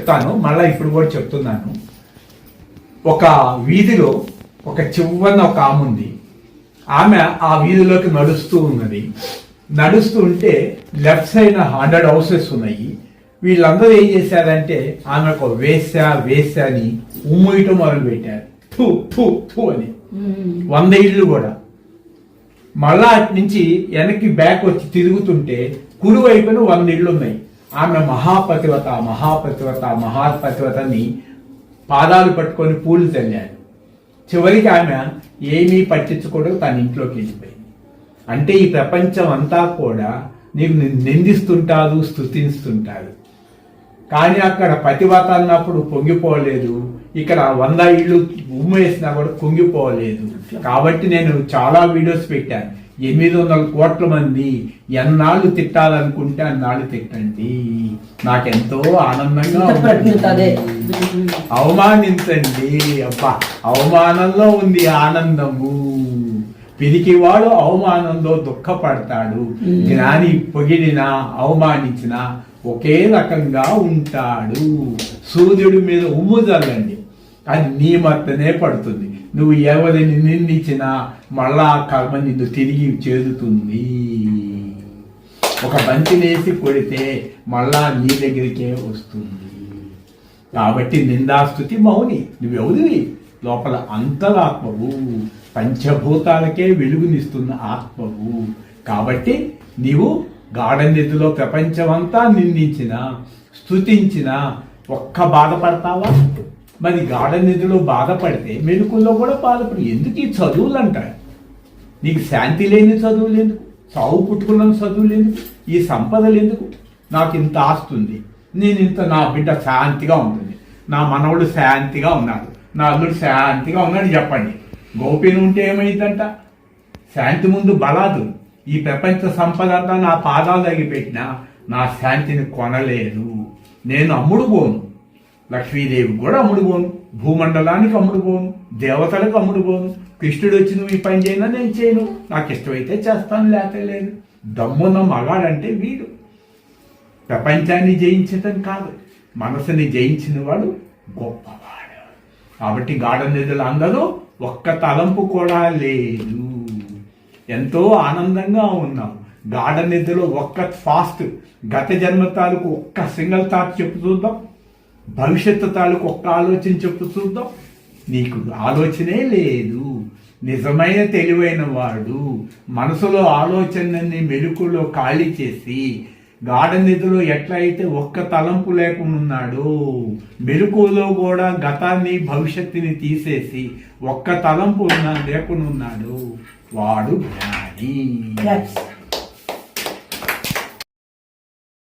చెప్తాను, మళ్ళీ ఇప్పుడు కూడా చెప్తున్నాను. ఒక వీధిలో ఒక చివరన ఒక ఆమె ఉంది. ఆమె ఆ వీధిలోకి నడుస్తూ ఉన్నది. నడుస్తూ ఉంటే లెఫ్ట్ సైడ్ 100 హౌసెస్ ఉన్నాయి. వీళ్ళందరూ ఏం చేశారంటే ఆమె ఒక వేసా అని ఉమ్మేయటం మొదలు పెట్టారు. థూ థూ థూ అని 100 ఇళ్ళు కూడా. మళ్ళా అటు నుంచి వెనక్కి బ్యాక్ వచ్చి తిరుగుతుంటే కుడి వైపున 100 ఇళ్ళు ఉన్నాయి. ఆమె మహాపతివతని పాదాలు పట్టుకొని పూలు చల్లాడు. చివరికి ఆమె ఏమీ పట్టించుకోవడం తన ఇంట్లోకి వెళ్ళిపోయింది. అంటే ఈ ప్రపంచం అంతా కూడా నీకు నిందిస్తుంటారు, స్తుతిస్తుంటారు. కానీ అక్కడ పతివత అన్నప్పుడు పొంగిపోలేదు, ఇక్కడ 100 ఇళ్ళు ఉమ్మేసినా కూడా కుంగిపోలేదు. కాబట్టి నేను చాలా వీడియోస్ పెట్టాను. 800 కోట్ల మంది ఎన్నాళ్ళు తిట్టాలనుకుంటే అన్నాళ్ళు తిట్టండి, నాకెంతో ఆనందంగా ఉంటుంది. అవమానించండి, అబ్బా అవమానంలో ఉంది ఆనందము. పిరికివాడు అవమానంలో దుఃఖపడతాడు, జ్ఞాని పొగిడినా అవమానించినా ఒకే రకంగా ఉంటాడు. సూర్యుడి మీద ఉమ్ము చల్లండి, అది నీ మత్తనే పడుతుంది. నువ్వు ఎవరిని నిందించినా మళ్ళా కర్మ నిన్ను తిరిగి చేరుతుంది. ఒక బంతినేసి కొడితే మళ్ళా నీ దగ్గరికే వస్తుంది. కాబట్టి నిందాస్తుతి మౌని. నువ్వెవరివి? లోపల అంతరాత్మవు, పంచభూతాలకే వెలుగునిస్తున్న ఆత్మవు. కాబట్టి నీవు గాఢనిధిలో ప్రపంచమంతా నిందించినా స్తుతించినా ఒక్క బాధపడతావా? మరి గాఢనిధిలో బాధపడితే మెలుకుల్లో కూడా బాధపడు. ఎందుకు ఈ చదువులు అంటారు? నీకు శాంతి లేని చదువులు ఎందుకు? చావు పుట్టుకున్న చదువులు ఎందుకు? ఈ సంపదలు ఎందుకు? నాకు ఇంత ఆస్తుంది, నేను ఇంత, నా బిడ్డ శాంతిగా ఉంటుంది, నా మనవడు శాంతిగా ఉన్నాడు, నా అల్లుడు శాంతిగా ఉన్నాడు చెప్పండి. గోపిని ఉంటే ఏమైందంట? శాంతి ముందు బలాదు. ఈ ప్రపంచ సంపద అంతా నా పాదాలు తగిపెట్టినా నా శాంతిని కొనలేదు. నేను అమ్ముడు పోను, లక్ష్మీదేవి కూడా అమ్ముడు పోను, భూమండలానికి అమ్ముడు పోను, దేవతలకు అమ్ముడు పోను. కృష్ణుడు వచ్చి నువ్వు ఈ పని చేయనా, నేను చేయను, నాకు ఇష్టమైతే చేస్తాను, లేకపోతే లేదు. దమ్మున్న మగాడంటే వీడు. ప్రపంచాన్ని జయించటం కాదు, మనసుని జయించిన వాడు గొప్పవాడు. కాబట్టి గాఢనిధులు అందరూ ఒక్క తలంపు కూడా లేదు, ఎంతో ఆనందంగా ఉన్నాం. గాఢనిధిలో ఒక్క ఫాస్ట్ గత జన్మ తాలూకు ఒక్క సింగిల్ థాట్ చెప్పు చూద్దాం, భవిష్యత్తు తాలూకు ఒక్క ఆలోచన చెప్పు చూద్దాం. నీకు ఆలోచనే లేదు. నిజమైన తెలివైన వాడు మనసులో ఆలోచనని మెలుకులో ఖాళీ చేసి గాఢనిధిలో ఎట్లయితే ఒక్క తలంపు లేకుండా ఉన్నాడో, మెలుకులో కూడా గతాన్ని భవిష్యత్తుని తీసేసి ఒక్క తలంపు లేకుండా ఉన్నాడు, వాడు జ్ఞాని.